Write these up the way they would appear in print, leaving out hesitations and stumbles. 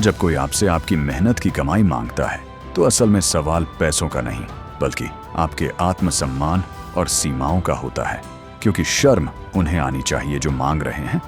जब कोई आपसे आपकी मेहनत की कमाई मांगता है तो असल में सवाल पैसों का नहीं बल्कि आपके आत्मसम्मान और सीमाओं का होता है, क्योंकि शर्म उन्हें आनी चाहिए जो मांग रहे हैं,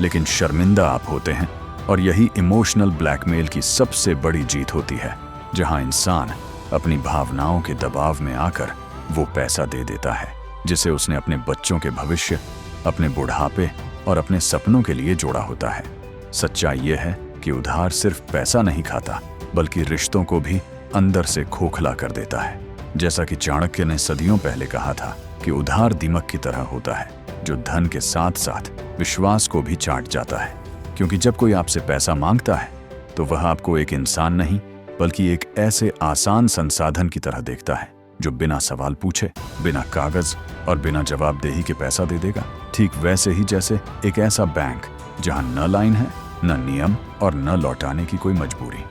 लेकिन शर्मिंदा आप होते हैं। और यही इमोशनल ब्लैकमेल की सबसे बड़ी जीत होती है, जहां इंसान अपनी भावनाओं के दबाव में आकर वो पैसा दे देता है जिसे उसने अपने बच्चों के भविष्य, अपने बुढ़ापे और अपने सपनों के लिए जोड़ा होता है। सच्चाई यह है कि उधार सिर्फ पैसा नहीं खाता बल्कि रिश्तों को भी अंदर से खोखला कर देता है। जैसा कि चाणक्य ने सदियों पहले कहा था कि उधार दीमक की तरह होता है जो धन के साथ साथ विश्वास को भी चाट जाता है, क्योंकि जब कोई आपसे पैसा मांगता है तो वह आपको एक इंसान नहीं बल्कि एक ऐसे आसान संसाधन की तरह देखता है जो बिना सवाल पूछे, बिना कागज और बिना जवाबदेही के पैसा दे देगा। ठीक वैसे ही जैसे एक ऐसा बैंक जहां न लाइन है, न नियम और न लौटाने की कोई मजबूरी।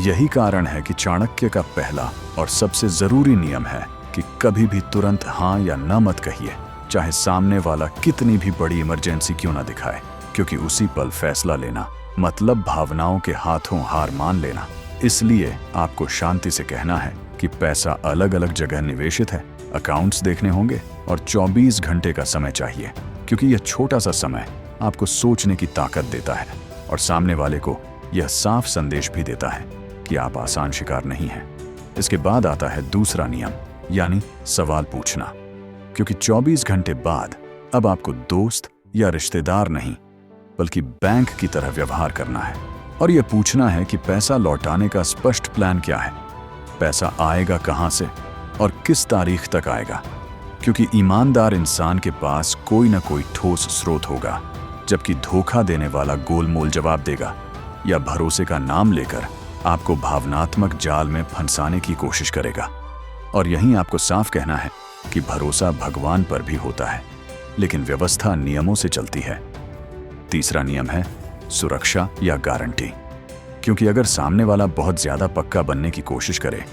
यही कारण है कि चाणक्य का पहला और सबसे जरूरी नियम है कि कभी भी तुरंत हाँ या न मत कहिए, चाहे सामने वाला कितनी भी बड़ी इमरजेंसी क्यों ना दिखाए, क्योंकि उसी पल फैसला लेना मतलब भावनाओं के हाथों हार मान लेना। इसलिए आपको शांति से कहना है कि पैसा अलग अलग जगह निवेशित है, अकाउंट्स देखने होंगे और 24 घंटे का समय चाहिए, क्योंकि यह छोटा सा समय आपको सोचने की ताकत देता है और सामने वाले को यह साफ संदेश भी देता है कि आप आसान शिकार नहीं हैं। इसके बाद आता है दूसरा नियम, यानी सवाल पूछना, क्योंकि 24 घंटे बाद अब आपको दोस्त या रिश्तेदार नहीं बल्कि बैंक की तरह व्यवहार करना है और यह पूछना है कि पैसा लौटाने का स्पष्ट प्लान क्या है, पैसा आएगा कहां से और किस तारीख तक आएगा, क्योंकि ईमानदार इंसान के पास कोई न कोई ठोस स्रोत होगा, जबकि धोखा देने वाला गोलमोल जवाब देगा या भरोसे का नाम लेकर आपको भावनात्मक जाल में फंसाने की कोशिश करेगा। और यहीं आपको साफ कहना है कि भरोसा भगवान पर भी होता है, लेकिन व्यवस्था नियमों से चलती है। तीसरा नियम है सुरक्षा या गारंटी, क्योंकि अगर सामने वाला बहुत ज्यादा पक्का बनने की कोशिश करे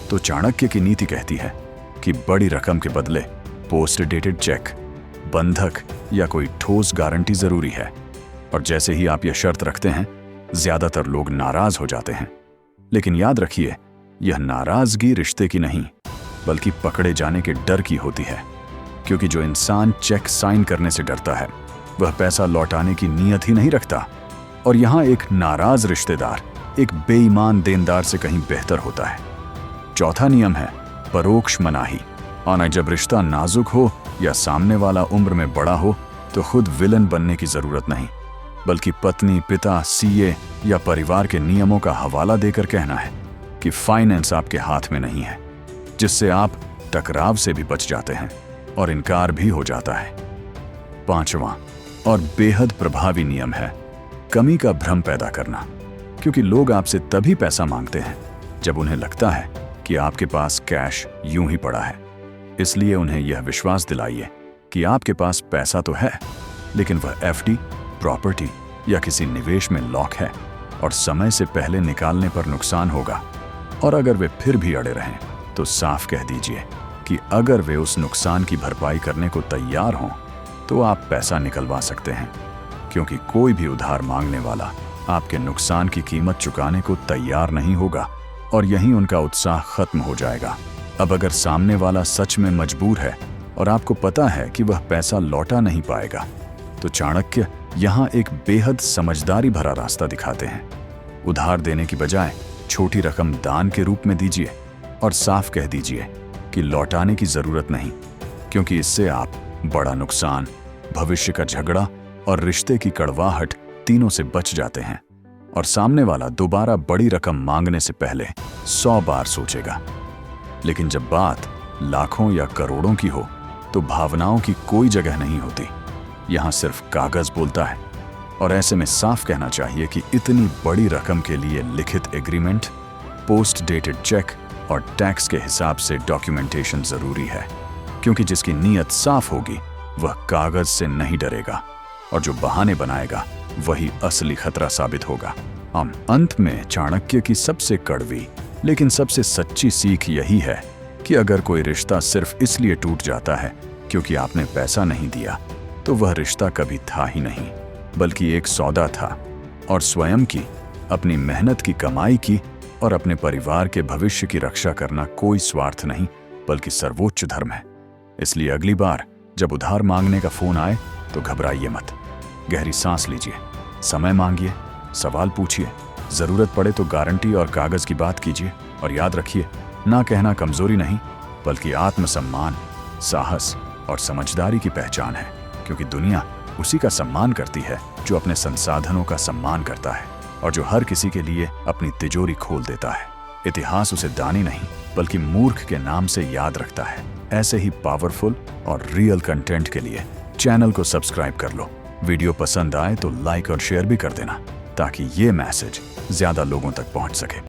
तो चाणक्य की नीति कहती है कि बड़ी रकम के बदले पोस्ट डेटेड चेक, बंधक या कोई ठोस गारंटी जरूरी है। और जैसे ही आप यह शर्त रखते हैं ज्यादातर लोग नाराज हो जाते हैं, लेकिन याद रखिए यह नाराजगी रिश्ते की नहीं बल्कि पकड़े जाने के डर की होती है, क्योंकि जो इंसान चेक साइन करने से डरता है वह पैसा लौटाने की नीयत ही नहीं रखता। और यहाँ एक नाराज रिश्तेदार एक बेईमान देनदार से कहीं बेहतर होता है। चौथा नियम है परोक्ष मनाही, और जब रिश्ता नाजुक हो या सामने वाला उम्र में बड़ा हो तो खुद विलन बनने की जरूरत नहीं बल्कि पत्नी, पिता, सीए या परिवार के नियमों का हवाला देकर कहना है कि फाइनेंस आपके हाथ में नहीं है, जिससे आप टकराव से भी बच जाते हैं और इनकार भी हो जाता है। पांचवां और बेहद प्रभावी नियम है कमी का भ्रम पैदा करना, क्योंकि लोग आपसे तभी पैसा मांगते हैं जब उन्हें लगता है कि आपके पास कैश यूं ही पड़ा है। इसलिए उन्हें यह विश्वास दिलाइए कि आपके पास पैसा तो है, लेकिन वह एफडी, प्रॉपर्टी या किसी निवेश में लॉक है और समय से पहले निकालने पर नुकसान होगा। और अगर वे फिर भी अड़े रहें तो साफ कह दीजिए कि अगर वे उस नुकसान की भरपाई करने को तैयार हों तो आप पैसा निकलवा सकते हैं, क्योंकि कोई भी उधार मांगने वाला आपके नुकसान की कीमत चुकाने को तैयार नहीं होगा और यहीं उनका उत्साह खत्म हो जाएगा। अब अगर सामने वाला सच में मजबूर है और आपको पता है कि वह पैसा लौटा नहीं पाएगा, तो चाणक्य यहाँ एक बेहद समझदारी भरा रास्ता दिखाते हैं। उधार देने की बजाय छोटी रकम दान के रूप में दीजिए और साफ कह दीजिए कि लौटाने की जरूरत नहीं, क्योंकि इससे आप बड़ा नुकसान, भविष्य का झगड़ा और रिश्ते की कड़वाहट तीनों से बच जाते हैं और सामने वाला दोबारा बड़ी रकम मांगने से पहले 100 बार सोचेगा। लेकिन जब बात लाखों या करोड़ों की हो तो भावनाओं की कोई जगह नहीं होती, यहाँ सिर्फ कागज बोलता है। और ऐसे में साफ कहना चाहिए कि इतनी बड़ी रकम के लिए लिखित एग्रीमेंट, पोस्ट डेटेड चेक और टैक्स के हिसाब से डॉक्यूमेंटेशन जरूरी है, क्योंकि जिसकी नीयत साफ होगी वह कागज से नहीं डरेगा और जो बहाने बनाएगा वही असली खतरा साबित होगा। अंत में चाणक्य की सबसे कड़वी लेकिन सबसे सच्ची सीख यही है कि अगर कोई रिश्ता सिर्फ इसलिए टूट जाता है क्योंकि आपने पैसा नहीं दिया, तो वह रिश्ता कभी था ही नहीं, बल्कि एक सौदा था और स्वयं की अपनी मेहनत की कमाई की और अपने परिवार के भविष्य की रक्षा करना कोई स्वार्थ नहीं बल्कि सर्वोच्च धर्म है। इसलिए अगली बार जब उधार मांगने का फोन आए तो घबराइए मत। गहरी सांस लीजिए, समय मांगिए, सवाल पूछिए, जरूरत पड़े तो गारंटी और कागज की बात कीजिए। और याद रखिए, ना कहना कमजोरी नहीं बल्कि आत्मसम्मान, साहस और समझदारी की पहचान है। क्योंकि दुनिया उसी का सम्मान करती है जो अपने संसाधनों का सम्मान करता है और जो हर किसी के लिए अपनी तिजोरी खोल देता है। इतिहास उसे दानी नहीं बल्कि मूर्ख के नाम से याद रखता है। ऐसे ही पावरफुल और रियल कंटेंट के लिए चैनल को सब्सक्राइब कर लो। वीडियो पसंद आए तो लाइक और शेयर भी कर देना ताकि ये मैसेज ज्यादा लोगों तक पहुंच सके।